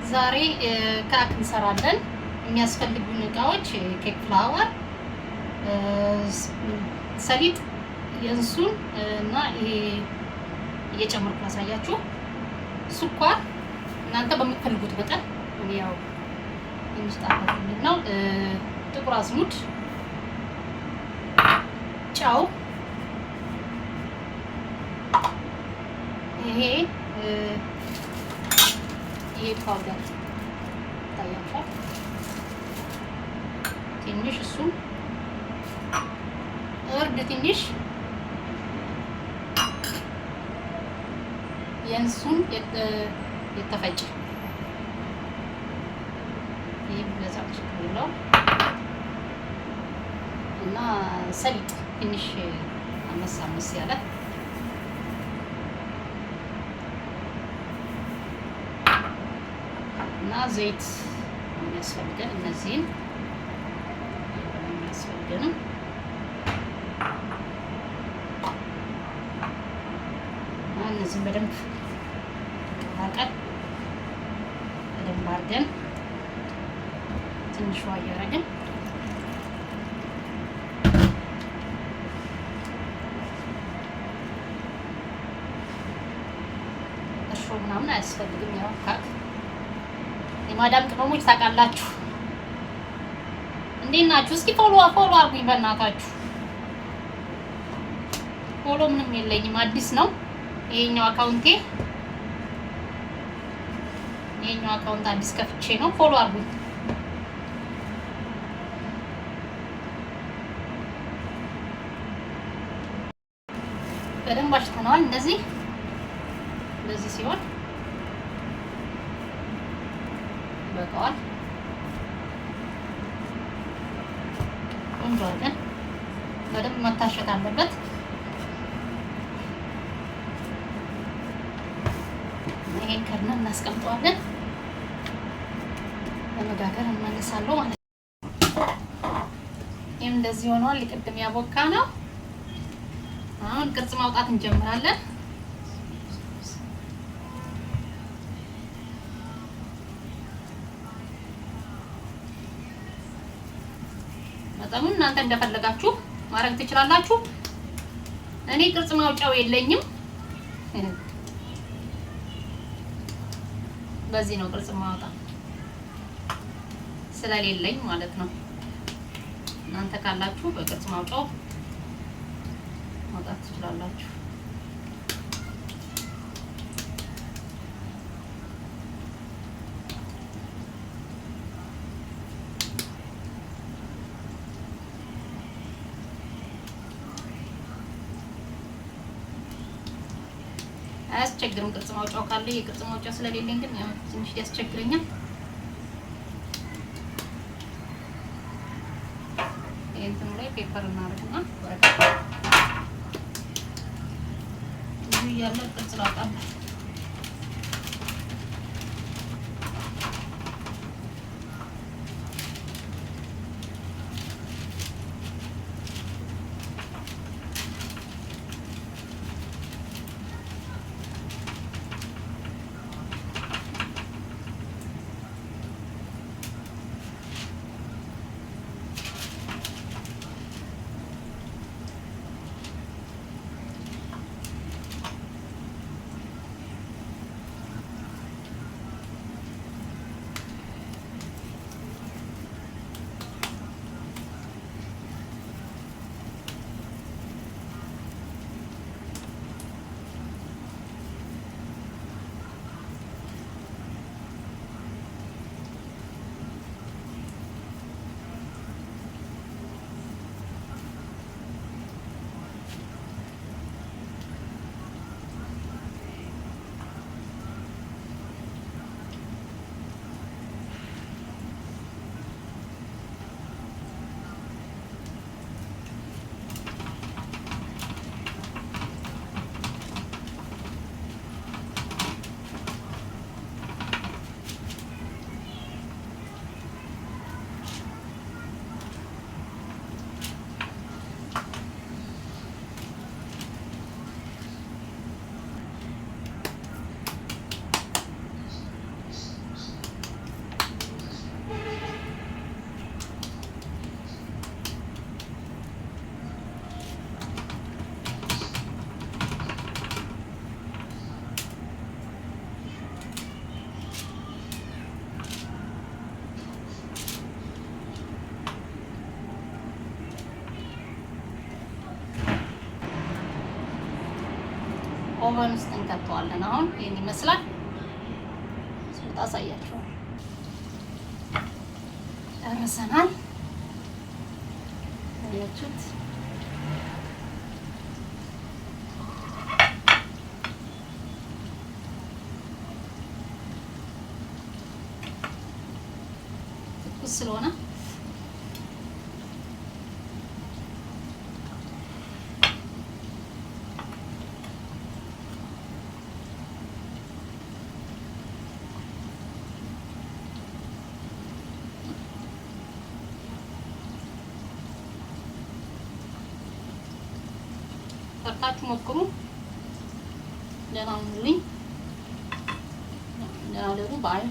ዛሬ ካክ እንሰራለን። የሚያስፈልጉን እቃዎች ኬክ ፍላወር፣ ሰሊጥ፣ የእንሱን እና ይሄ እየጨመርኩ አሳያችሁ፣ ስኳር እናንተ በምትፈልጉት መጠን ያው የሚስጣፈጥ ነው። ጥቁር አዝሙድ፣ ጨው፣ ይሄ ፓውደር ታያችኋል። ትንሽ እሱም እርድ፣ ትንሽ የእንሱን የተፈጨ ይሄ በዛው ነው እና ሰሊጥ ትንሽ አመስ ያለ እና ዘይት የሚያስፈልገን እነዚህን የሚያስፈልገንም እነዚህን በደንብ ማቀል በደንብ አድርገን ትንሽ ውሃ እያደረግን እርሾ ምናምን አያስፈልግም። ያው ካክ የማዳም ቅመሞች ታውቃላችሁ። እንዴት ናችሁ? እስኪ ፎሎ አድርጉኝ በእናታችሁ። ፎሎ ምንም የለኝም፣ አዲስ ነው ይሄኛው አካውንቴ። ይሄኛው አካውንት አዲስ ከፍቼ ነው። ፎሎ አድርጉኝ። በደንብ አሽተነዋል። እንደዚህ ሲሆን ይበቃዋል። ቆንጆ አድርገን በደንብ መታሸት አለበት። ይሄን ከርነን እናስቀምጠዋለን። ለመጋገር እንመለሳለሁ ማለት ነው። ይሄም እንደዚህ ሆኗል። ቅድም ያቦካ ነው። አሁን ቅርጽ ማውጣት እንጀምራለን። መጠኑን እናንተ እንደፈለጋችሁ ማድረግ ትችላላችሁ። እኔ ቅርጽ ማውጫው የለኝም፣ በዚህ ነው ቅርጽ ማውጣ ስለሌለኝ ማለት ነው። እናንተ ካላችሁ በቅርጽ ማውጫው ማውጣት ትችላላችሁ። አያስቸግርም። ቅርጽ ማውጫው ካለ የቅርጽ ማውጫው ስለሌለኝ ግን ያው ትንሽ ያስቸግረኛል። ይሄን ላይ ፔፐር እናደርግና ወረቀት እዚህ ያለ ቅርጽ ላውጣበት። ኦቨን ውስጥ እንከተዋለን። አሁን ይሄን ይመስላል። ስወጣ አሳያችኋለሁ። ጨርሰናል። አያችሁት? ትኩስ ስለሆነ ሰርታችሁ ሞክሩ። ደህና ሁኑልኝ። ደህና ደሩ። ባይ